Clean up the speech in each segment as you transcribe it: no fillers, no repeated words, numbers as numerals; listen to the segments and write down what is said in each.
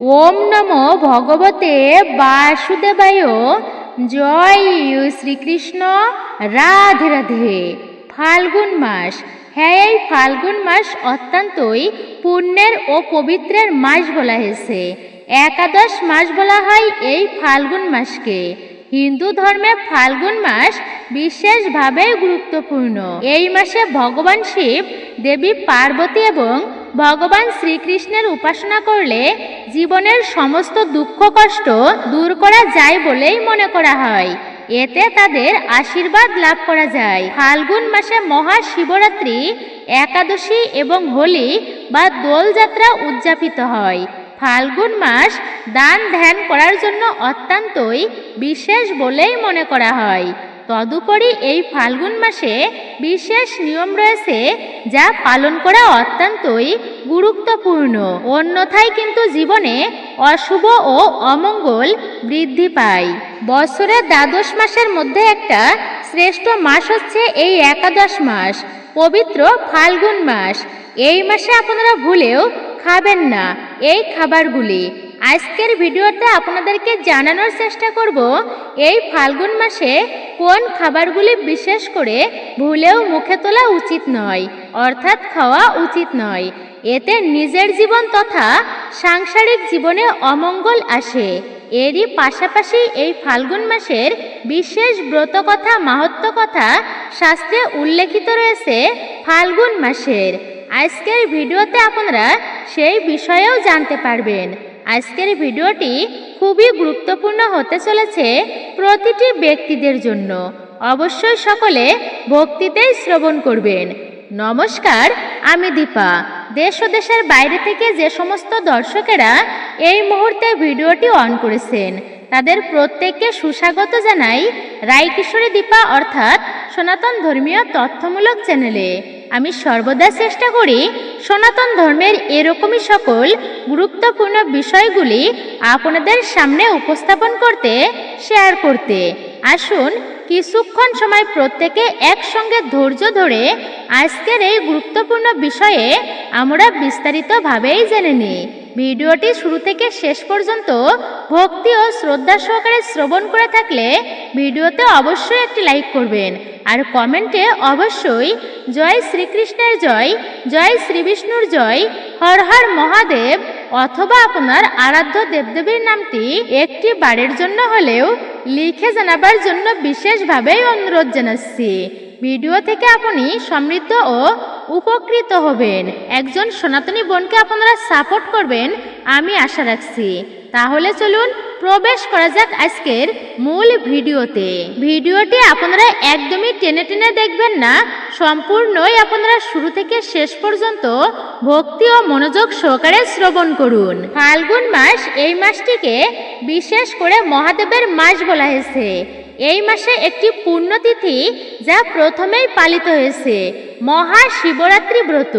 ওম নমো ভগবতে বাসুদেবায়। জয় শ্রীকৃষ্ণ। রাধে রাধে। ফাল্গুন মাস, হ্যাঁ, এই ফাল্গুন মাস অত্যন্তই পুণ্যের ও পবিত্রের মাস বলা হয়েছে। একাদশ মাস বলা হয় এই ফাল্গুন মাসকে। হিন্দু ধর্মে ফাল্গুন মাস বিশেষভাবে গুরুত্বপূর্ণ। এই মাসে ভগবান শিব, দেবী পার্বতী এবং ভগবান শ্রীকৃষ্ণের উপাসনা করলে জীবনের সমস্ত দুঃখ কষ্ট দূর করা যায় বলেই মনে করা হয়। এতে তাদের আশীর্বাদ লাভ করা যায়। ফাল্গুন মাসে মহাশিবরাত্রি, একাদশী এবং হোলি বা দোলযাত্রা উদযাপিত হয়। ফাল্গুন মাস দান ধ্যান করার জন্য অত্যন্তই বিশেষ বলেই মনে করা হয়। তদুপরি এই ফাল্গুন মাসে বিশেষ নিয়ম রয়েছে যা পালন করা অত্যন্তই গুরুত্বপূর্ণ। অন্যথায় কিন্তু জীবনে অশুভ ও অমঙ্গল বৃদ্ধি পায়। বছরের দ্বাদশ মাসের মধ্যে একটা শ্রেষ্ঠ মাস হচ্ছে এই একাদশ মাস, পবিত্র ফাল্গুন মাস। এই মাসে আপনারা ভুলেও খাবেন না এই খাবারগুলি। আজকের ভিডিওতে আপনাদেরকে জানানোর চেষ্টা করব এই ফাল্গুন মাসে কোন খাবারগুলি বিশেষ করে ভুলেও মুখে তোলা উচিত নয়, অর্থাৎ খাওয়া উচিত নয়। এতে নিজের জীবন তথা সাংসারিক জীবনে অমঙ্গল আসে। এরই পাশাপাশি এই ফাল্গুন মাসের বিশেষ ব্রত কথা, মাহাত্ম্য কথা শাস্ত্রে উল্লেখিত রয়েছে ফাল্গুন মাসের। আজকের ভিডিওতে আপনারা সেই বিষয়েও জানতে পারবেন। আজকের ভিডিওটি খুবই গুরুত্বপূর্ণ হতে চলেছে প্রতিটি ব্যক্তিদের জন্য। অবশ্যই সকলে ভক্তিতেই শ্রবণ করবেন। নমস্কার, আমি দীপা। দেশ ও দেশের বাইরে থেকে যে সমস্ত দর্শকেরা এই মুহূর্তে ভিডিওটি অন করেছেন তাদের প্রত্যেককে সুস্বাগত জানাই রায়কিশোরী দীপা অর্থাৎ সনাতন ধর্মীয় তথ্যমূলক চ্যানেলে। আমি সর্বদা চেষ্টা করি সনাতন ধর্মের এরকমই সকল গুরুত্বপূর্ণ বিষয়গুলি আপনাদের সামনে উপস্থাপন করতে, শেয়ার করতে। আসুন কিছুক্ষণ সময় প্রত্যেকে একসঙ্গে ধৈর্য ধরে আজকের এই গুরুত্বপূর্ণ বিষয়ে আমরা বিস্তারিতভাবেই জেনে নিই। ভিডিওটি শুরু থেকে শেষ পর্যন্ত ভক্তি ও শ্রদ্ধা সহকারে শ্রবণ করে থাকলে ভিডিওতে অবশ্যই একটি লাইক করবেন আর কমেন্টে অবশ্যই জয় শ্রীকৃষ্ণের জয়, জয় শ্রী বিষ্ণুর জয়, হর হর মহাদেব অথবা আপনার আরাধ্য দেবদেবীর নামটি একটি বারের জন্য হলেও লিখে জানাবার জন্য বিশেষভাবেই অনুরোধ জানাচ্ছি। ভিডিও থেকে আপনি সমৃদ্ধ ও উপকৃত হবেন। একজন সনাতনী বোনকে আপনারা সাপোর্ট করবেন আমি আশা রাখছি। তাহলে চলুন প্রবেশ করা যাক আজকের মূল ভিডিওতে। ভিডিওটি আপনারা একদমই টেনে টেনে দেখবেন না, সম্পূর্ণই আপনারা শুরু থেকে শেষ পর্যন্ত ভক্তি ও মনোযোগ সহকারে শ্রবণ করুন। ফাল্গুন মাস, এই মাসটিকে বিশেষ করে মহাদেবের মাস বলা হয়েছে। এই মাসে একটি পুণ্যতিথি যা প্রথমেই পালিত হয়েছে মহাশিবরাত্রি ব্রত,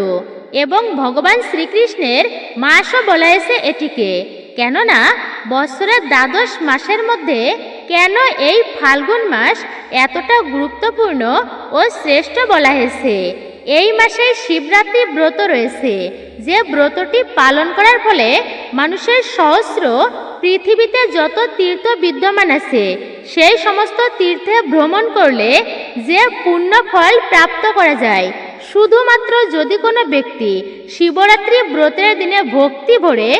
এবং ভগবান শ্রীকৃষ্ণের মাসও বলা হয়েছে এটিকে। কেননা বছরের দ্বাদশ মাসের মধ্যে কেন এই ফাল্গুন মাস এতটা গুরুত্বপূর্ণ ও শ্রেষ্ঠ বলা হয়েছে? এই মাসে শিবরাত্রি ব্রত রয়েছে, যে ব্রতটি পালন করার ফলে মানুষের সহস্র পৃথিবীতে যত তীর্থ বিদ্যমান আছে সেই সমস্ত তীর্থে ভ্রমণ করলে যে পুণ্য ফল প্রাপ্ত করা যায়, শুধুমাত্র যদি কোনো ব্যক্তি শিবরাত্রি ব্রতের দিনে ভক্তি ভরে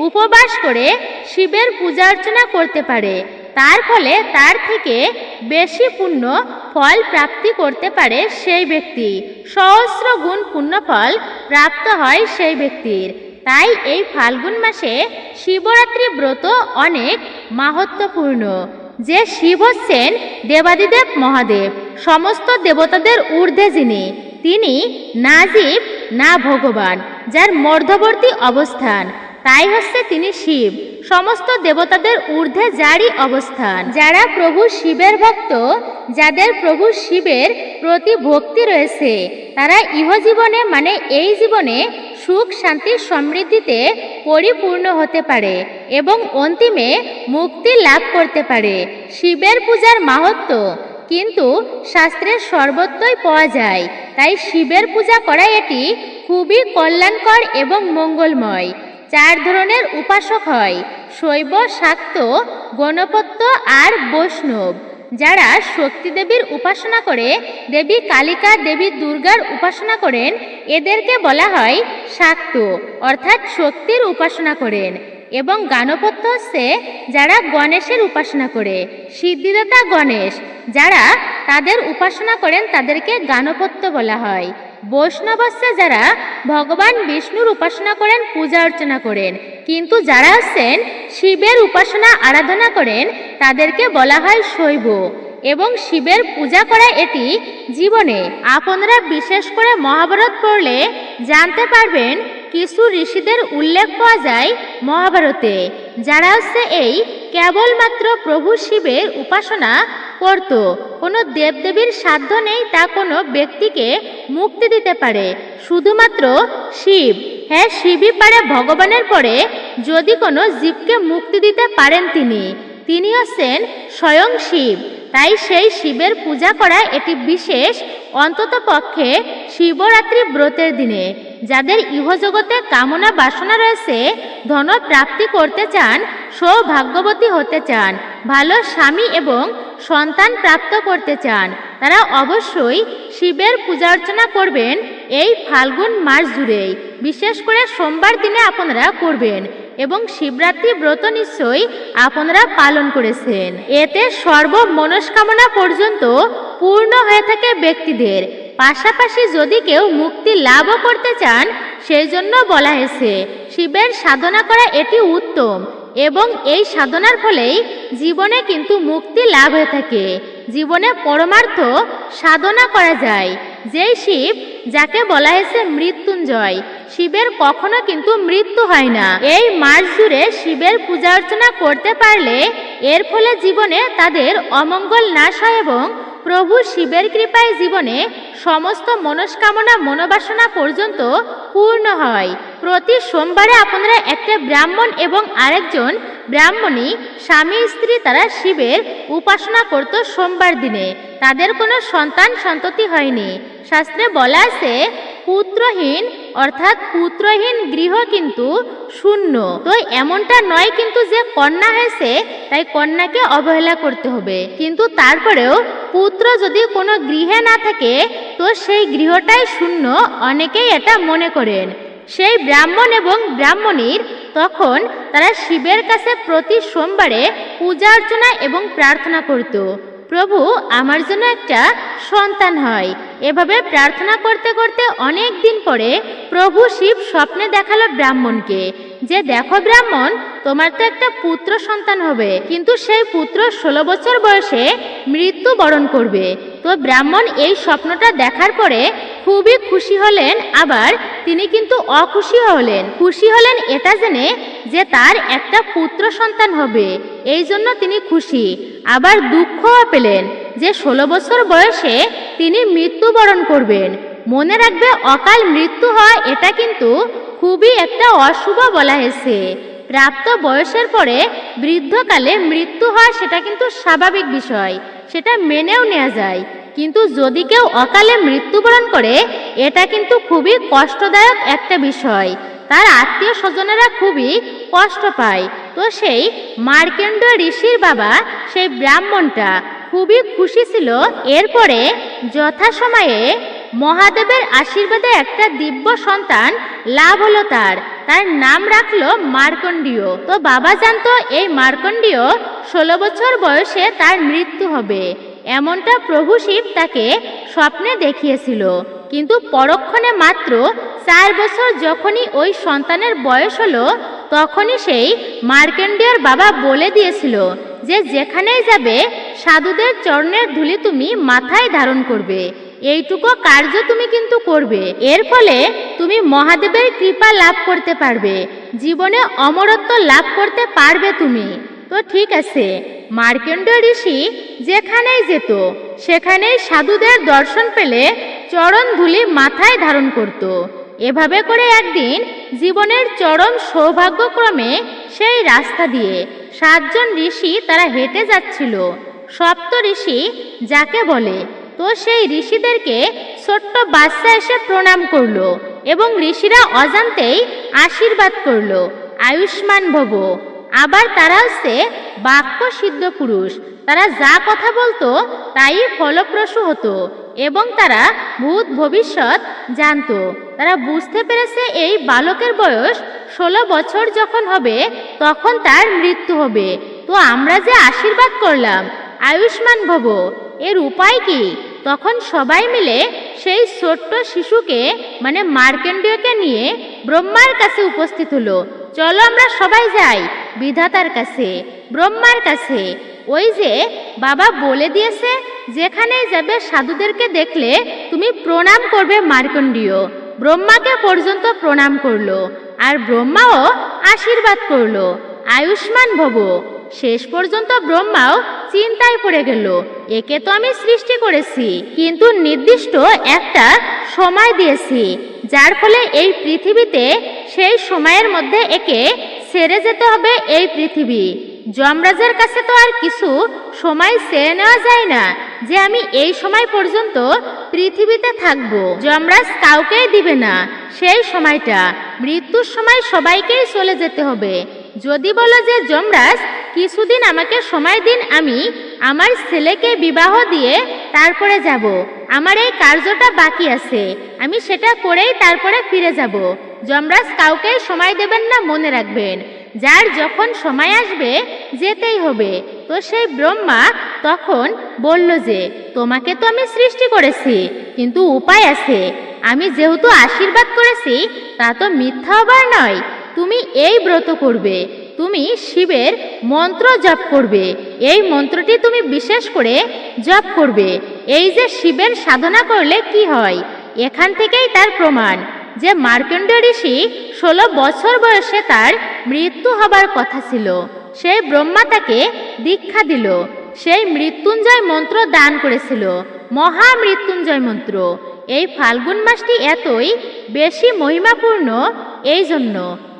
উপবাস করে শিবের পূজা অর্চনা করতে পারে, তার ফলে তার থেকে বেশি পুণ্য ফল প্রাপ্তি করতে পারে সেই ব্যক্তি। সহস্র গুণ পুণ্য ফল প্রাপ্ত হয় সেই ব্যক্তির। তাই এই ফাল্গুন মাসে শিবরাত্রি ব্রত অনেক মাহাত্ম্যপূর্ণ। যে শিব হচ্ছেন দেবাদিদেব মহাদেব, সমস্ত দেবতাদের ঊর্ধ্বে যিনি, তিনি না জীব না ভগবান, যার মধ্যবর্তী অবস্থান, তাই হচ্ছে তিনি শিব। সমস্ত দেবতাদের ঊর্ধ্বে যারই অবস্থান। যারা প্রভু শিবের ভক্ত, যাদের প্রভু শিবের প্রতি ভক্তি রয়েছে, তারা ইহজীবনে মানে এই জীবনে সুখ শান্তি সমৃদ্ধিতে পরিপূর্ণ হতে পারে এবং অন্তিমে মুক্তি লাভ করতে পারে। শিবের পূজার মাহাত্ম্য কিন্তু শাস্ত্রের সর্বত্রই পাওয়া যায়। তাই শিবের পূজা করা এটি খুবই কল্যাণকর এবং মঙ্গলময়। চার ধরনের উপাসক হয়: শৈব, শাক্ত, গণপত্য আর বৈষ্ণব। যারা শক্তি দেবীর উপাসনা করে, দেবী কালিকা, দেবী দুর্গার উপাসনা করেন, এদেরকে বলা হয় শাক্ত, অর্থাৎ শক্তির উপাসনা করেন। এবং গাণপত্য হচ্ছে যারা গণেশের উপাসনা করে, সিদ্ধিদাতা গণেশ যারা তাদের উপাসনা করেন তাদেরকে গাণপত্য বলা হয়। বৈষ্ণব হচ্ছে যারা ভগবান বিষ্ণুর উপাসনা করেন, পূজা অর্চনা করেন, কিন্তু যারা হচ্ছেন শিবের উপাসনা আরাধনা করেন তাদেরকে বলা হয় শৈব। এবং শিবের পূজা করা এটি জীবনে আপনারা বিশেষ করে মহাভারত পড়লে জানতে পারবেন কিছু ঋষিদের উল্লেখ পাওয়া যায় মহাভারতে, যারা হচ্ছে এই কেবলমাত্র প্রভু শিবের উপাসনা করত। কোনো দেবদেবীর সাধ্য নেই তা কোনো ব্যক্তিকে মুক্তি দিতে পারে, শুধুমাত্র শিব। হ্যাঁ, শিবই পারে ভগবানের পরে যদি কোনো জীবকে মুক্তি দিতে পারেন তিনি হচ্ছেন স্বয়ং শিব। তাই সেই শিবের পূজা করা এটি বিশেষ, অন্তত পক্ষে শিবরাত্রি ব্রতের দিনে। যাদের ইহজগতে কামনা বাসনা রয়েছে, ধন প্রাপ্তি করতে চান, সৌভাগ্যবতী হতে চান, ভালো স্বামী এবং সন্তান প্রাপ্ত করতে চান, তারা অবশ্যই শিবের পূজা অর্চনা করবেন এই ফাল্গুন মাস জুড়েই। বিশেষ করে সোমবার দিনে আপনারা করবেন এবং শিবরাত্রি ব্রত নিশ্চয়ই আপনারা পালন করেছেন। এতে সর্ব মনস্কামনা পর্যন্ত পূর্ণ হয়ে থাকে ব্যক্তিদের। পাশাপাশি যদি কেউ মুক্তি লাভও করতে চান, সেই জন্য বলা হয়েছে শিবের সাধনা করা এটি উত্তম এবং এই সাধনার ফলেই জীবনে কিন্তু মুক্তি লাভ হয়ে থাকে। জীবনে পরমার্থ সাধনা করা যায়। যেই শিব যাকে বলা হয়েছে মৃত্যুঞ্জয়, শিবের কখনো কিন্তু মৃত্যু হয় না। এই মাস জুড়ে শিবের পূজা অর্চনা করতে পারলে এর ফলে জীবনে তাদের অমঙ্গল নাশ হয় এবং প্রভু শিবের কৃপায় জীবনে সমস্ত মনস্কামনা মনোবাসনা পর্যন্ত পূর্ণ হয়। প্রতি সোমবারে আপনারা একটা ব্রাহ্মণ এবং আরেকজন ব্রাহ্মণী স্বামী স্ত্রী তারা শিবের উপাসনা করত সোমবার দিনে। তাদের কোনো সন্তান সন্ততি হয়নি। শাস্ত্রে বলা আছে পুত্রহীন অর্থাৎ পুত্রহীন গৃহ কিন্তু শূন্য। তো এমনটা নয় কিন্তু যে কন্যা হয়েছে তাই কন্যাকে অবহেলা করতে হবে, কিন্তু তারপরেও পুত্র যদি কোনো গৃহে না থাকে তো সেই গৃহটাই শূন্য, অনেকেই এটা মনে করেন। সেই ব্রাহ্মণ এবং ব্রাহ্মণীর তখন তারা শিবের কাছে প্রতি সোমবারে পূজা অর্চনা এবং প্রার্থনা করত, প্রভু আমার জন্য একটা সন্তান হয়। এভাবে প্রার্থনা করতে করতে অনেক দিন পরে প্রভু শিব স্বপ্নে দেখালো ব্রাহ্মণকে যে দেখো ব্রাহ্মণ, তোমার তো একটা পুত্র সন্তান হবে, কিন্তু সেই পুত্র 16 বছর বয়সে মৃত্যু বরণ করবে। তো ব্রাহ্মণ এই স্বপ্নটা দেখার পরে খুবই খুশি হলেন, আবার তিনি কিন্তু অখুশি হলেন। খুশি হলেন এটা জেনে যে তার একটা পুত্র সন্তান হবে, এই জন্য তিনি খুশি। আবার দুঃখও পেলেন যে 16 বছর বয়সে তিনি মৃত্যুবরণ করবেন। মনে রাখবে, অকাল মৃত্যু হয় এটা কিন্তু খুবই একটা অশুভ বলা হয়েছে। প্রাপ্ত বয়সের পরে বৃদ্ধকালে মৃত্যু হয় সেটা কিন্তু স্বাভাবিক বিষয়, সেটা মেনেও নেওয়া যায়। কিন্তু যদি কেউ অকালে মৃত্যুবরণ করে এটা কিন্তু খুবই কষ্টদায়ক একটা বিষয়, তার আত্মীয় স্বজনেরা খুবই কষ্ট পায়। তো সেই মার্কেন্ড ঋষির বাবা সেই ব্রাহ্মণটা খুবই খুশি ছিল। এরপরে যথাসময়ে মহাদেবের আশীর্বাদে একটা দিব্য সন্তান লাভ হলো তার নাম রাখলো মার্কণ্ডীয়। তো বাবা জানতো এই মার্কণ্ডীয় 16 বছর বয়সে তার মৃত্যু হবে, এমনটা প্রভু শিব তাকে স্বপ্নে দেখিয়েছিল। কিন্তু পরক্ষণে মাত্র 4 বছর যখনই ওই সন্তানের বয়স হলো, তখনই সেই মার্কণ্ডেয়র বাবা বলে দিয়েছিল যে যেখানেই যাবে সাধুদের চরণের ধুলি তুমি মাথায় ধারণ করবে, এইটুকু কার্য তুমি কিন্তু করবে। এর ফলে তুমি মহাদেবের কৃপা লাভ করতে পারবে, জীবনে অমরত্ব লাভ করতে পারবে তুমি। তো ঠিক আছে, মার্কেন্ড ঋষি যেখানেই যেত সেখানেই সাধুদের দর্শন পেলে চরণ ধুলি মাথায় ধারণ করত। এভাবে করে একদিন জীবনের চরম সৌভাগ্যক্রমে সেই রাস্তা দিয়ে 7 জন ঋষি তারা হেঁটে যাচ্ছিল। সপ্ত ঋষি যাকে বলে। তো সেই ঋষিদেরকে ছোট্ট বাচ্চা এসে প্রণাম করলো এবং ঋষিরা অজান্তেই আশীর্বাদ করলো, আয়ুষ্মান ভব। আবার তারা হচ্ছে বাক্য সিদ্ধ পুরুষ, তারা যা কথা বলতো তাই ফলপ্রসূ হতো এবং তারা ভূত ভবিষ্যৎ জানতো। তারা বুঝতে পেরেছে এই বালকের বয়স 16 বছর যখন হবে তখন তার মৃত্যু হবে। তো আমরা যে আশীর্বাদ করলাম আয়ুষ্মান ভব, এর উপায় কি? তখন সবাই মিলে সেই ছোট্ট শিশুকে মানে মার্কেন্ডীয়কে নিয়ে ব্রহ্মার কাছে উপস্থিত হলো। চলো আমরা সবাই যাই বিধাতার কাছে, ব্রহ্মার কাছে। ওই যে বাবা বলে দিয়েছে যেখানেই যাবে সাধুদেরকে দেখলে তুমি প্রণাম করবে মার্কণ্ডীয়। ব্রহ্মাকে পর্যন্ত প্রণাম করলো আর ব্রহ্মাও আশীর্বাদ করলো, আয়ুষ্মান ভব। শেষ পর্যন্ত ব্রহ্মাও চিন্তায় পড়ে গেল, একে তো আমি সৃষ্টি করেছি কিন্তু নির্দিষ্ট একটা সময় দিয়েছি, যার ফলে এই পৃথিবীতে সেই সময়ের মধ্যে একে ছেড়ে যেতে হবে এই পৃথিবী। যমরাজের কাছে তো আর কিছু সময় চেয়ে নেওয়া যায় না যে আমি এই সময় পর্যন্ত পৃথিবীতে থাকব। যমরাজ কাউকেই দিবে না সেই সময়টা, মৃত্যুর সময় সবাইকেই চলে যেতে হবে। যদি বলো যে যমরাজ কিছুদিন আমাকে সময় দিন, আমি আমার ছেলেকে বিবাহ দিয়ে তারপরে যাব, আমার এই কার্যটা বাকি আছে, আমি সেটা করেই তারপরে ফিরে যাব। যমরাজ কাউকেই সময় দেবেন না, মনে রাখবেন। যার যখন সময় আসবে যেতেই হবে। তো সেই ব্রহ্মা তখন বলল যে তোমাকে তো আমি সৃষ্টি করেছি কিন্তু উপায় আছে, আমি যেহেতু আশীর্বাদ করেছি তা তো মিথ্যা হবার নয়। তুমি এই ব্রত করবে, তুমি শিবের মন্ত্র জপ করবে, এই মন্ত্রটি তুমি বিশেষ করে জপ করবে। এই যে শিবের সাধনা করলে কি হয়, এখান থেকেই তার প্রমাণ যে মার্কণ্ডেয় ঋষি 16 বছর বয়সে তার মৃত্যু হবার কথা ছিল। সেই ব্রহ্মা তাকে দীক্ষা দিল, সেই মৃত্যুঞ্জয় মন্ত্র দান করেছিল, মহামৃত্যুঞ্জয় মন্ত্র। এই ফাল্গুন মাসটি এতই বেশি মহিমাপূর্ণ এই জন্য,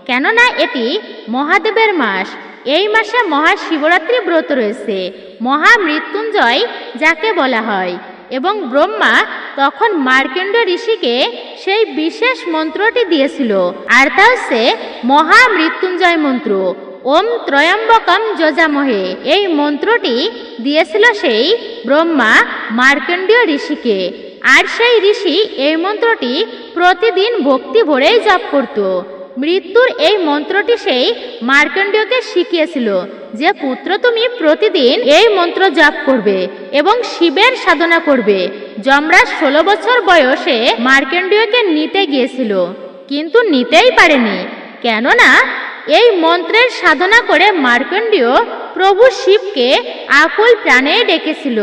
কেননা এটি মহাদেবের মাস। এই মাসে মহাশিবরাত্রি ব্রত রয়েছে, মহামৃত্যুঞ্জয় যাকে বলা হয়। এবং ব্রহ্মা তখন মার্কণ্ডেয় ঋষিকে সেই বিশেষ মন্ত্রটি দিয়েছিল, আর তা হচ্ছে মহামৃত্যুঞ্জয় মন্ত্র, ওম ত্রয়ম্বকম যজামহে। এই মন্ত্রটি দিয়েছিল সেই ব্রহ্মা মার্কণ্ডেয় ঋষিকে, আর সেই ঋষি এই মন্ত্রটি প্রতিদিন ভক্তি ভরেই জপ করত। মৃত্যুর এই মন্ত্রটি সেই মার্কণ্ডেয়কে শিখিয়েছিল যে পুত্র তুমি প্রতিদিন এই মন্ত্র জপ করবে এবং শিবের সাধনা করবে। যমরাজ 16 বছর বয়সে মার্কণ্ডেয়কে নিতে গিয়েছিল কিন্তু নিতেই পারেনি, কেননা এই মন্ত্রের সাধনা করে মার্কণ্ডেয় প্রভু শিবকে আকুল প্রাণে ডেকেছিল,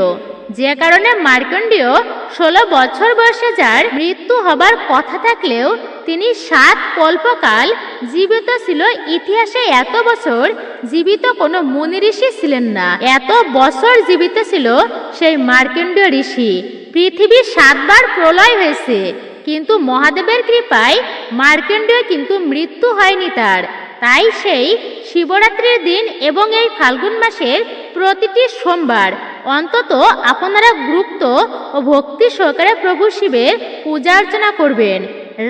যে কারণে মার্কণ্ডেয় 16 বছর বয়সে যার মৃত্যু হবার কথা থাকলেও তিনি 7 কল্পকাল জীবিত ছিল। ইতিহাসে এত বছর জীবিত কোনো মুনি ঋষি ছিলেন না, এত বছর জীবিত ছিল সেই মার্কণ্ডেয় ঋষি। পৃথিবী 7 বার প্রলয় হয়েছে কিন্তু মহাদেবের কৃপায় মার্কণ্ডেয় কিন্তু মৃত্যু হয়নি তার। তাই সেই শিবরাত্রির দিন এবং এই ফাল্গুন মাসের প্রতিটি সোমবার অন্তত আপনারা গুরুত্ব ও ভক্তি সহকারে প্রভু শিবের পূজা অর্চনা করবেন।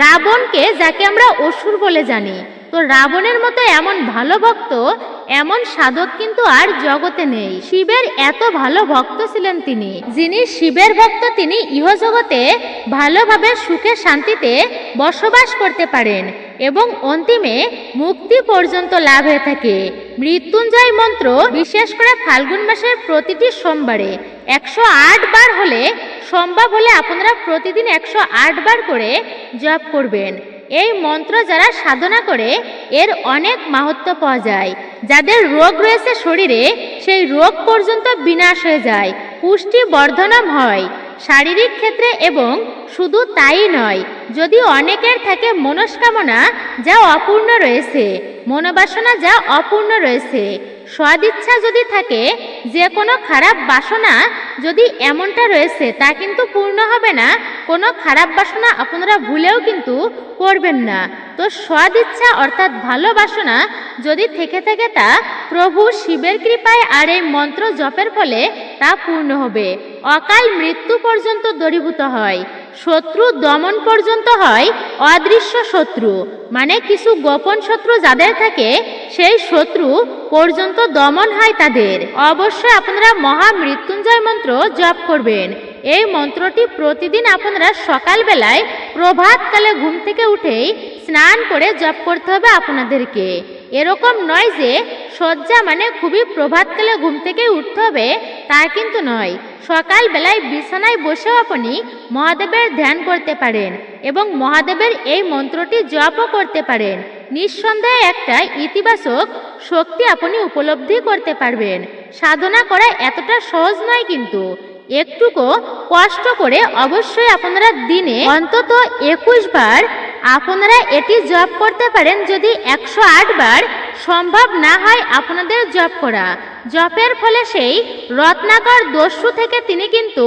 রাবণকে, যাকে আমরা অসুর বলে জানি, তো রাবণের মতো এমন ভালো ভক্ত, এমন সাধক কিন্তু আর জগতে নেই। শিবের এত ভালো ভক্ত ছিলেন তিনি, যিনি শিবের ভক্ত তিনি ইহজগতে ভালোভাবে সুখে শান্তিতে বসবাস করতে পারেন এবং অন্তিমে মুক্তি পর্যন্ত লাভ হয়ে থাকে। মৃত্যুঞ্জয় মন্ত্র বিশেষ করে ফাল্গুন মাসের প্রতিটি সোমবারে 108 বার হলে, সম্ভব হলে আপনারা প্রতিদিন 108 বার করে জপ করবেন। এই মন্ত্র যারা সাধনা করে এর অনেক মাহাত্ম্য পাওয়া যায়। যাদের রোগ রয়েছে শরীরে সেই রোগ পর্যন্ত বিনাশ হয়ে যায়, পুষ্টি বর্ধনম হয় শারীরিক ক্ষেত্রে। এবং শুধু তাই নয়, যদি অনেকের থাকে মনস্কামনা যা অপূর্ণ রয়েছে, মনোবাসনা যা অপূর্ণ রয়েছে, সদিচ্ছা যদি থাকে, যে কোনো খারাপ বাসনা যদি এমনটা রয়েছে তা কিন্তু পূর্ণ হবে না, কোনো খারাপ বাসনা আপনারা ভুলেও কিন্তু করবেন না। তো সদিচ্ছা অর্থাৎ ভালোবাসনা যদি থেকে থাকে তা প্রভু শিবের কৃপায় আর এই মন্ত্র জপের ফলে তা পূর্ণ হবে, অকাল মৃত্যু পর্যন্ত দূরীভূত হয়। শত্রু দমন পর্যন্ত হয় অদৃশ্য শত্রু, মানে কিছু গোপন শত্রু যাদের থাকে সেই শত্রু পর্যন্ত দমন হয় তাদের। অবশ্যই আপনারা মহামৃত্যুঞ্জয় মন্ত্র জপ করবেন। এই মন্ত্রটি প্রতিদিন আপনারা সকালবেলায় প্রভাতকালে ঘুম থেকে উঠেই স্নান করে জপ করতে হবে আপনাদেরকে। এরকম নয় যে শয্যা মানে খুবই প্রভাতকালে ঘুম থেকে উঠতে হবে, তা কিন্তু নয়। সকালবেলায় বিছানায় বসেও আপনি মহাদেবের ধ্যান করতে পারেন এবং মহাদেবের এই মন্ত্রটি জপও করতে পারেন। নিঃসন্দেহে একটা ইতিবাচক শক্তি আপনি উপলব্ধি করতে পারবেন। সাধনা করা এতটা সহজ নয়, কিন্তু একটুকু কষ্ট করে অবশ্যই আপনারা দিনে অন্তত 21 বার আপনারা এটি জপ করতে পারেন। যদি 108 বার সম্ভব না হয় আপনাদের জপ করা, জপের ফলে সেই রত্নাকর দস্যু থেকে তিনি কিন্তু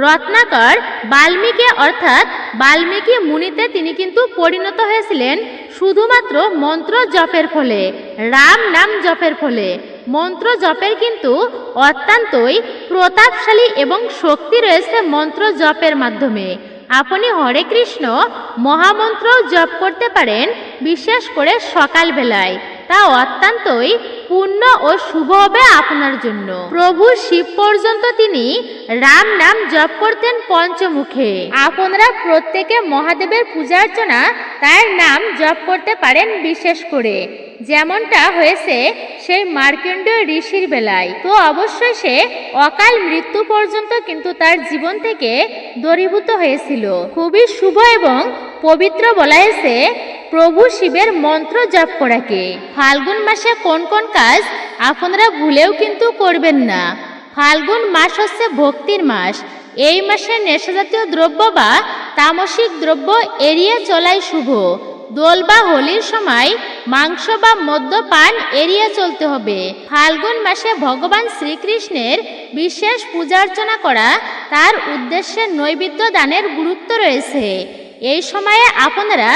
রত্নাকর বাল্মীকি অর্থাৎ বাল্মীকি মুনিতে তিনি কিন্তু পরিণত হয়েছিলেন শুধুমাত্র মন্ত্র জপের ফলে, রাম নাম জপের ফলে। মন্ত্র জপের কিন্তু অত্যন্তই প্রতাপশালী এবং শক্তি রয়েছে মন্ত্র জপের মাধ্যমে। আপনি হরে কৃষ্ণ মহামন্ত্র জপ করতে পারেন, বিশেষ করে সকালবেলায়, তা অত্যন্তই পূর্ণ ও শুভ হবে আপনার জন্য। প্রভু শিব পর্যন্ত তিনি রাম নাম জপ করতেন পঞ্চমুখে। আপনারা প্রত্যেকে মহাদেবের পূজা অর্চনা তার নাম জপ করতে পারেন, বিশেষ করে যেমনটা হয়েছে সেই মার্কণ্ডেয় ঋষির বেলায়। তো অবশ্যই সে অকাল মৃত্যু পর্যন্ত কিন্তু তার জীবন থেকে দূরীভূত হয়েছিল। খুবই শুভ এবং পবিত্র বলা হয়েছে প্রভু শিবের মন্ত্র জপ করাকে। ফাল্গুন মাসে কোন কোন কাজ আপনারা ভুলেও কিন্তু করবেন না। ফাল্গুন মাস হচ্ছে ভক্তির মাস। এই মাসে নেশাজাতীয় দ্রব্য বা তামসিক দ্রব্য এড়িয়ে চলাই শুভ। দোল বা হোলির সময় মাংস বা মদ্যপান এড়িয়ে চলতে হবে। ফাল্গুন মাসে ভগবান শ্রীকৃষ্ণের বিশেষ পূজা অর্চনা করা, তার উদ্দেশ্যে নৈবেদ্য দানের গুরুত্ব রয়েছে। এই সময়ে আপনারা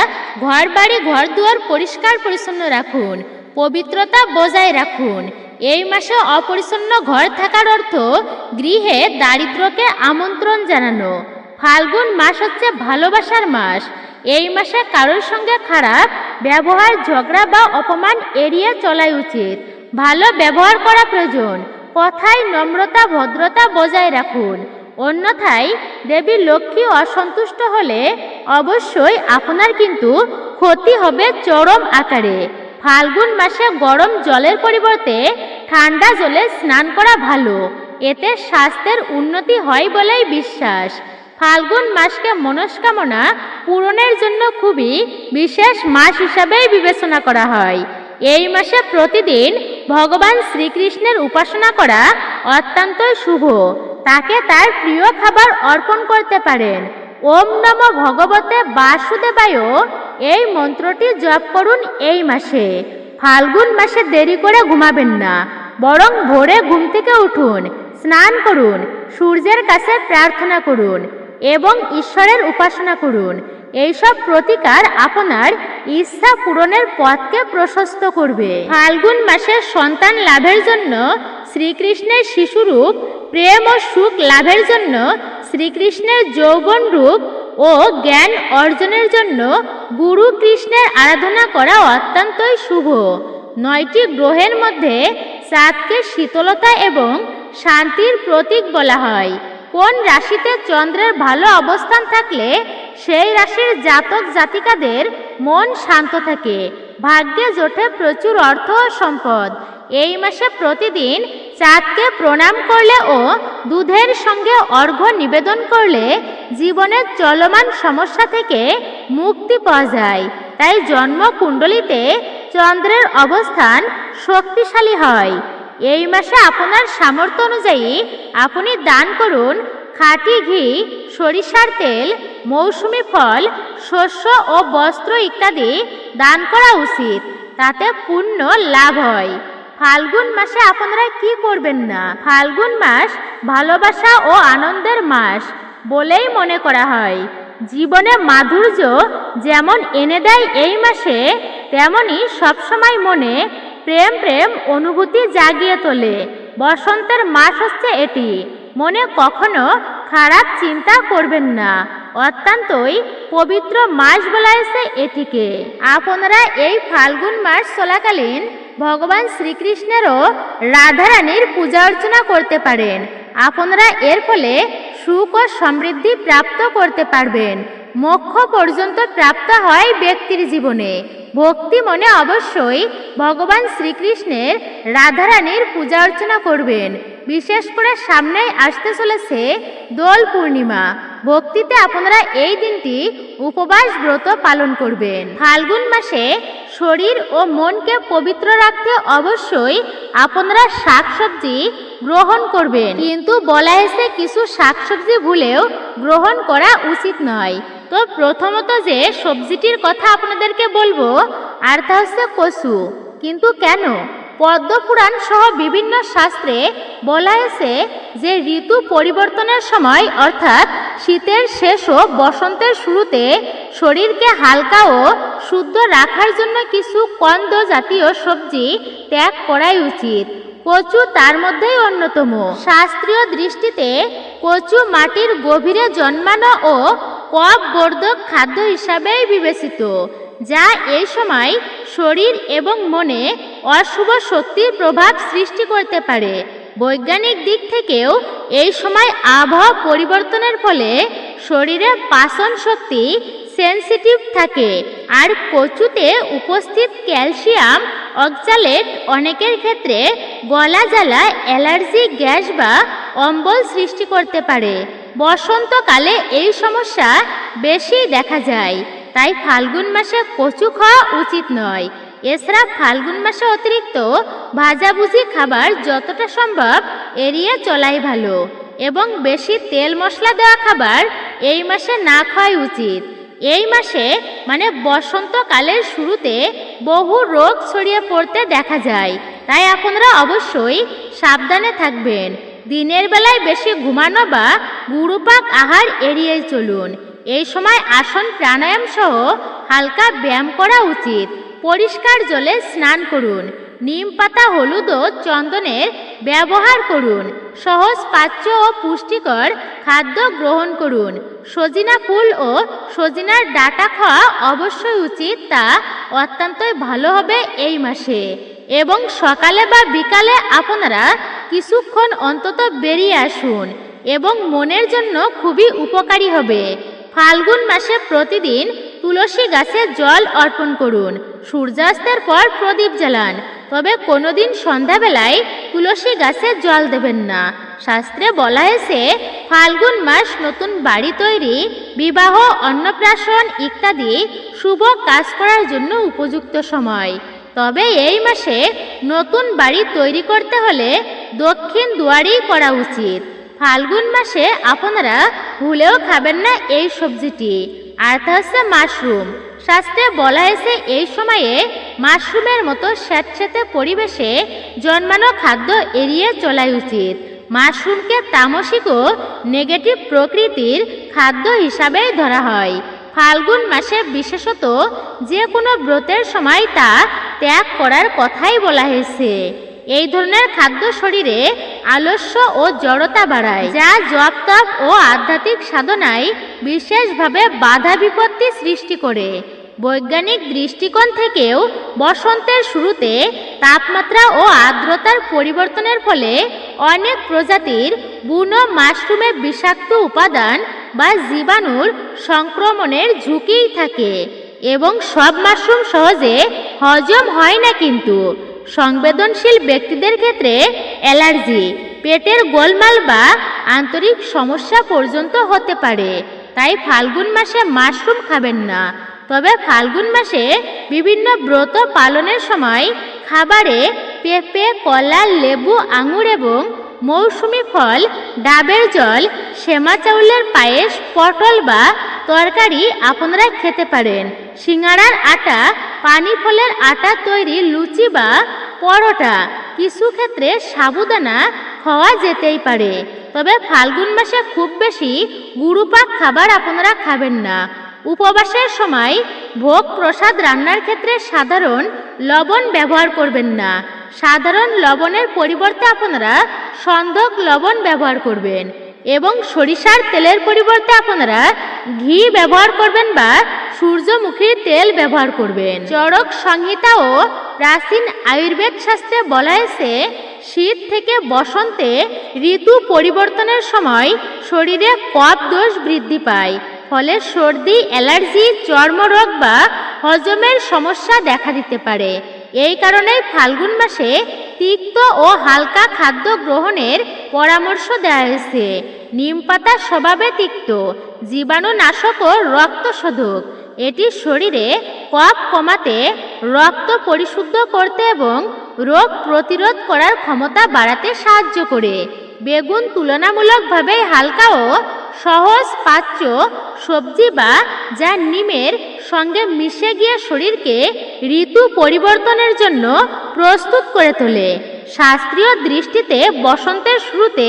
ঘর বাড়ি ঘর দুয়ার পরিষ্কার পরিচ্ছন্ন রাখুন, পবিত্রতা বজায় রাখুন। এই মাসে অপরিচ্ছন্ন ঘর থাকার অর্থ গৃহে দারিদ্র্যকে আমন্ত্রণ জানানো। ফাল্গুন মাস হচ্ছে ভালোবাসার মাস। এই মাসে কারোর সঙ্গে খারাপ ব্যবহার, ঝগড়া বা অপমান এড়িয়ে চলাই উচিত। ভালো ব্যবহার করা প্রয়োজন। কথায় নম্রতা ভদ্রতা বজায় রাখুন, অন্যথায় দেবী লক্ষ্মী অসন্তুষ্ট হলে অবশ্যই আপনার কিন্তু ক্ষতি হবে চরম আকারে। ফাল্গুন মাসে গরম জলের পরিবর্তে ঠান্ডা জলে স্নান করা ভালো, এতে স্বাস্থ্যের উন্নতি হয় বলেই বিশ্বাস। ফাল্গুন মাসকে মনস্কামনা পূরণের জন্য খুবই বিশেষ মাস হিসাবেই বিবেচনা করা হয়। এই মাসে প্রতিদিন ভগবান শ্রীকৃষ্ণের উপাসনা করা অত্যন্তই শুভ। তাকে তার প্রিয় খাবার অর্পণ করতে পারেন। ওম নমো ভগবতে বাসুদেবায় এই মন্ত্রটি জপ করুন এই মাসে। ফাল্গুন মাসে দেরি করে ঘুমাবেন না, বরং ভোরে ঘুম থেকে উঠুন, স্নান করুন, সূর্যের কাছে প্রার্থনা করুন এবং ঈশ্বরের উপাসনা করুন। এইসব প্রতিকার আপনার ইচ্ছা পূরণের পথকে প্রশস্ত করবে। ফাল্গুন মাসে সন্তান লাভের জন্য শ্রীকৃষ্ণের শিশুরূপ, প্রেম ও সুখ লাভের জন্য শ্রীকৃষ্ণের যৌবন রূপ ও জ্ঞান অর্জনের জন্য গুরু কৃষ্ণের আরাধনা করা অত্যন্তই শুভ। 9টি গ্রহের মধ্যে চাঁদকে শীতলতা এবং শান্তির প্রতীক বলা হয়। কোন রাশিতে চন্দ্রের ভালো অবস্থান থাকলে সেই রাশির জাতক জাতিকাদের মন শান্ত থাকে, ভাগ্যে জোটে প্রচুর অর্থ ও সম্পদ। এই মাসে প্রতিদিন চাঁদকে প্রণাম করলে ও দুধের সঙ্গে অর্ঘ্য নিবেদন করলে জীবনের চলমান সমস্যা থেকে মুক্তি পাওয়া যায়। তাই জন্মকুণ্ডলিতে চন্দ্রের অবস্থান শক্তিশালী হয়। এই মাসে আপনার সামর্থ্য অনুযায়ী আপনি দান করুন খাঁটি ঘি, সরিষার তেল, মৌসুমি ফল, শস্য ও বস্ত্র ইত্যাদি দান করা উচিত, তাতে পুণ্য লাভ হয়। ফাল্গুন মাসে আপনারা কি করবেন না? ফাল্গুন মাস ভালোবাসা ও আনন্দের মাস বলেই মনে করা হয়। জীবনে মাধুর্য যেমন এনে দেয় এই মাসে, তেমনি সবসময় মনে প্রেম প্রেম অনুভূতি জাগিয়ে তোলে। বসন্তের মাস হচ্ছে এটি। মনে কখনো খারাপ চিন্তা করবেন না। অত্যন্তই পবিত্র মাস বলা হয়েছে এটিকে। আপনারা এই ফাল্গুন মাস চলাকালীন ভগবান শ্রীকৃষ্ণেরও রাধারানীর পূজা অর্চনা করতে পারেন। আপনারা এর ফলে সুখ ও সমৃদ্ধি প্রাপ্ত করতে পারবেন। মোক্ষ পর্যন্ত প্রাপ্ত হয় ব্যক্তির জীবনে। ভক্তি মনে অবশ্যই ভগবান শ্রীকৃষ্ণের রাধারানীর পূজা অর্চনা করবেন। বিশেষ করে সামনেই আসতে চলেছে দোল পূর্ণিমা। ভক্তিতে আপনারা এই দিনটি উপবাস ব্রত পালন করবেন। ফাল্গুন মাসে শরীর ও মনকে পবিত্র রাখতে অবশ্যই আপনারা শাকসবজি গ্রহণ করবেন, কিন্তু বলা হয়েছে কিছু শাকসবজি ভুলেও গ্রহণ করা উচিত নয়। তো প্রথমত যে সবজিটির কথা আপনাদেরকে বলবো আর তা হচ্ছে কচু। কিন্তু কেন? পদ্মপুরাণ সহ বিভিন্ন শাস্ত্রে বলা হয়েছে যে ঋতু পরিবর্তনের সময় অর্থাৎ শীতের শেষ ও বসন্তের শুরুতে শরীরকে হালকা ও শুদ্ধ রাখার জন্য কিছু কন্দ জাতীয় সবজি ত্যাগ করাই উচিত। কচু তার মধ্যেই অন্যতম। শাস্ত্রীয় দৃষ্টিতে কচু মাটির গভীরে জন্মানো ও কফবর্ধক খাদ্য হিসাবেই বিবেচিত, যা এই সময় শরীর এবং মনে অশুভ শক্তির প্রভাব সৃষ্টি করতে পারে। বৈজ্ঞানিক দিক থেকেও এই সময় আবহাওয়া পরিবর্তনের ফলে শরীরে পাচন শক্তি সেন্সিটিভ থাকে, আর কচুতে উপস্থিত ক্যালসিয়াম অক্সালেট অনেকের ক্ষেত্রে গলা জ্বালা, অ্যালার্জি, গ্যাস বা অম্বল সৃষ্টি করতে পারে। বসন্তকালে এই সমস্যা বেশি দেখা যায়, তাই ফাল্গুন মাসে কচু খাওয়া উচিত নয়। এছাড়া ফাল্গুন মাসে অতিরিক্ত ভাজাভুজি খাবার যতটা সম্ভব এড়িয়ে চলাই ভালো, এবং বেশি তেল মশলা দেওয়া খাবার এই মাসে না খাওয়াই উচিত। এই মাসে মানে বসন্তকালের শুরুতে বহু রোগ ছড়িয়ে পড়তে দেখা যায়, তাই আপনারা অবশ্যই সাবধানে থাকবেন। দিনের বেলায় বেশি ঘুমানো বা গুরুপাক আহার এড়িয়েই চলুন। এই সময় আসন প্রাণায়াম সহ হালকা ব্যায়াম করা উচিত। পরিষ্কার জলে স্নান করুন। নিম পাতা, হলুদ ও চন্দনের ব্যবহার করুন। সহজ পাচ্য ও পুষ্টিকর খাদ্য গ্রহণ করুন। সজিনা ফুল ও সজিনার ডাঁটা খাওয়া অবশ্যই উচিত, তা অত্যন্তই ভালো হবে এই মাসে। এবং সকালে বা বিকালে আপনারা কিছুক্ষণ অন্তত বেরিয়ে আসুন, এবং মনের জন্য খুবই উপকারী হবে। ফাল্গুন মাসে প্রতিদিন তুলসী গাছে জল অর্পণ করুন। সূর্যাস্তের পর প্রদীপ জ্বালান, তবে কোনোদিন সন্ধ্যাবেলায় তুলসী গাছে জল দেবেন না। শাস্ত্রে বলা হয়েছে ফাল্গুন মাস নতুন বাড়ি তৈরি, বিবাহ, অন্নপ্রাশন ইত্যাদি শুভ কাজ করার জন্য উপযুক্ত সময়। তবে এই মাসে নতুন বাড়ি তৈরি করতে হলে দক্ষিণ দুয়ারেই করা উচিত। ফাল্গুন মাসে আপনারা ভুলেও খাবেন না এই সবজিটি, আর তা হচ্ছে মাশরুম। শাস্ত্রে বলা হয়েছে এই সময়ে মাশরুমের মতো স্যাঁতস্যাঁতে পরিবেশে জন্মানো খাদ্য এড়িয়ে চলাই উচিত। মাশরুমকে তামসিক ও নেগেটিভ প্রকৃতির খাদ্য হিসাবেই ধরা হয়। ফাল্গুন মাসে বিশেষত যে কোনো ব্রতের সময় তা ত্যাগ করার কথাই বলা হয়েছে। এই ধরনের খাদ্য শরীরে আলস্য ও জড়তা বাড়ায়, যা জপ তপ ও আধ্যাত্মিক সাধনায় বিশেষভাবে বাধা বিপত্তি সৃষ্টি করে। বৈজ্ঞানিক দৃষ্টিকোণ থেকেও বসন্তের শুরুতে তাপমাত্রা ও আর্দ্রতার পরিবর্তনের ফলে অনেক প্রজাতির বুনো মাশরুমে বিষাক্ত উপাদান বা জীবাণুর সংক্রমণের ঝুঁকিই থাকে, এবং সব মাশরুম সহজে হজম হয় না। কিন্তু সংবেদনশীল ব্যক্তিদের ক্ষেত্রে অ্যালার্জি, পেটের গোলমাল বা আন্তরিক সমস্যা পর্যন্ত হতে পারে। তাই ফাল্গুন মাসে মাশরুম খাবেন না। তবে ফাল্গুন মাসে বিভিন্ন ব্রত পালনের সময় খাবারে পেঁপে, কলা, লেবু, আঙুর এবং মৌসুমি ফল, ডাবের জল, সেমা চাউলের পায়েস, পটল বা তরকারি আপনারা খেতে পারেন। সিঙ্গাড়ার আটা, পানি ফলের আটা তৈরি লুচি বা পরোটা, কিছু ক্ষেত্রে সাবুদানা খাওয়া যেতেই পারে। তবে ফাল্গুন মাসে খুব বেশি গুরুপাক খাবার আপনারা খাবেন না। উপবাসের সময় ভোগ প্রসাদ রান্নার ক্ষেত্রে সাধারণ লবণ ব্যবহার করবেন না। সাধারণ লবণের পরিবর্তে আপনারা সন্ধক লবণ ব্যবহার করবেন। এবং সরিষার তেলের পরিবর্তে আপনারা ঘি ব্যবহার করবেন বা সূর্যমুখীর তেল ব্যবহার করবেন। চরক সংহিতা ও প্রাচীন আয়ুর্বেদ শাস্ত্রে বলা হয়েছে, শীত থেকে বসন্তে ঋতু পরিবর্তনের সময় শরীরে কফ দোষ বৃদ্ধি পায়, ফলে সর্দি, অ্যালার্জি, চর্মরোগ বা হজমের সমস্যা দেখা দিতে পারে। এই কারণে ফাল্গুন মাসে তিক্ত ও হালকা খাদ্য গ্রহণের পরামর্শ দেওয়া হয়েছে। নিম পাতা স্বভাবে তিক্ত, জীবাণুনাশক ও রক্তশোধক। এটি শরীরে কফ কমাতে, রক্ত পরিশুদ্ধ করতে এবং রোগ প্রতিরোধ করার ক্ষমতা বাড়াতে সাহায্য করে। বেগুন তুলনামূলকভাবে হালকা ও সহজ পাচ্য সবজি বা যা নিমের সঙ্গে মিশে গিয়ে শরীরকে ঋতু পরিবর্তনের জন্য প্রস্তুত করে তোলে। শাস্ত্রীয় দৃষ্টিতে বসন্তের শুরুতে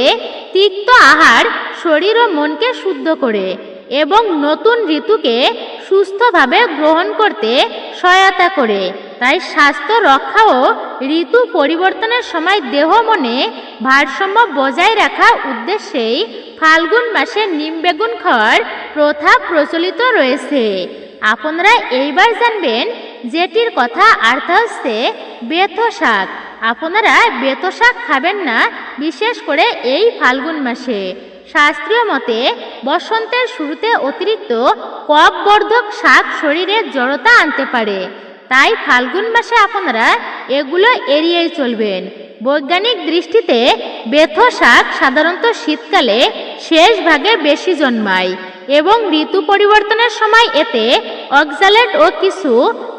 তিক্ত আহার শরীর ও মনকে শুদ্ধ করে এবং নতুন ঋতুকে সুস্থভাবে গ্রহণ করতে সহায়তা করে। তাই স্বাস্থ্য রক্ষা ও ঋতু পরিবর্তনের সময় দেহ মনে ভারসাম্য বজায় রাখার উদ্দেশ্যেই ফাল্গুন মাসে নিম বেগুন খাওয়ার প্রথা প্রচলিত রয়েছে। আপনারা এইবার জানবেন যেটির কথা অর্থ হচ্ছে বেথো শাক। আপনারা বেথো শাক খাবেন না, বিশেষ করে এই ফাল্গুন মাসে। শাস্ত্রীয় মতে বসন্তের শুরুতে অতিরিক্ত কফবর্ধক শাক শরীরে জড়তা আনতে পারে, তাই ফাল্গুন মাসে আপনারা এগুলো এড়িয়েই চলবেন। বৈজ্ঞানিক দৃষ্টিতে বেথো শাক সাধারণত শীতকালে শেষ ভাগে বেশি জন্মায় এবং ঋতু পরিবর্তনের সময় এতে অক্সালেট ও কিছু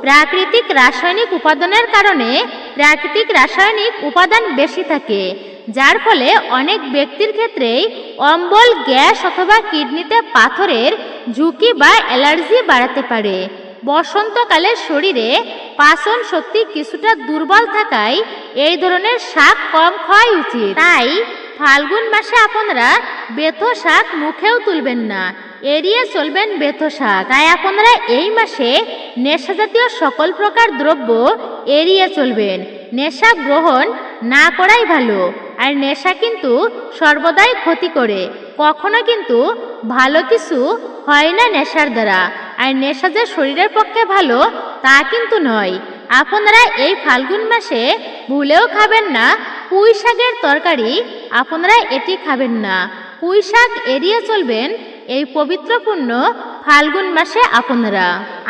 প্রাকৃতিক রাসায়নিক উপাদানের কারণে প্রাকৃতিক রাসায়নিক উপাদান বেশি থাকে, যার ফলে অনেক ব্যক্তির ক্ষেত্রেই অম্বল, গ্যাস অথবা কিডনিতে পাথরের ঝুঁকি বা অ্যালার্জি বাড়াতে পারে। বসন্তকালে শরীরে পাচন শক্তি কিছুটা দুর্বল থাকায় এই ধরনের শাক কম খাওয়াই উচিত। তাই ফাল্গুন মাসে আপনারা বেথো শাক মুখেও তুলবেন না, এড়িয়ে চলবেন বেথো শাক। তাই আপনারা এই মাসে নেশাজাতীয় সকল প্রকার দ্রব্য এড়িয়ে চলবেন। নেশা গ্রহণ না করাই ভালো, আর নেশা কিন্তু সর্বদাই ক্ষতি করে। কখনো কিন্তু ভালো কিছু হয় না নেশার দ্বারা, আর নেশা যে শরীরের পক্ষে ভালো তা কিন্তু নয়। আপনারা এই ফাল্গুন মাসে ভুলেও খাবেন না পুঁই শাকের তরকারি, আপনারা এটি খাবেন না। পুঁই শাক এড়িয়ে চলবেন এই পবিত্রপূর্ণ ফাল্গুন মাসে। আপনারা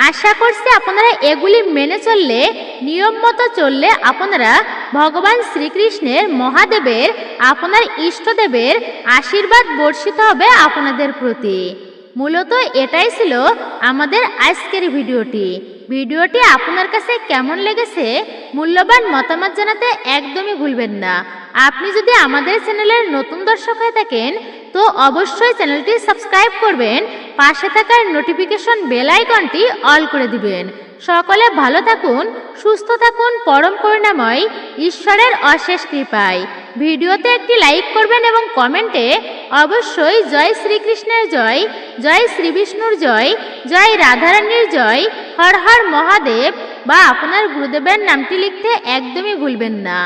আশা করছি আপনারা এগুলি মেনে চললে, নিয়ম মতো চললে আপনারা ভগবান শ্রীকৃষ্ণের, মহাদেবের, আপনার ইষ্টদেবের আশীর্বাদ বর্ষিত হবে আপনাদের প্রতি। মূলত এটাই ছিল আমাদের আজকের ভিডিওটি আপনার কাছে কেমন লেগেছে মূল্যবান মতামত জানাতে একদমই ভুলবেন না। আপনি যদি আমাদের চ্যানেলের নতুন দর্শক হয়ে থাকেন তো অবশ্যই চ্যানেলটি সাবস্ক্রাইব করবেন, পাশে থাকার নোটিফিকেশন বেল আইকনটি অল করে দিবেন। সকলে ভালো থাকুন, সুস্থ থাকুন, পরম করুণাময় ঈশ্বরের অশেষ কৃপায়। ভিডিওতে একটি লাইক করবেন এবং কমেন্টে অবশ্যই জয় শ্রীকৃষ্ণের জয়, জয় শ্রী বিষ্ণুর জয়, জয় রাধারানীর জয়, হর হর মহাদেব বা আপনার গুরুদেবের নামটি লিখতে একদমই ভুলবেন না।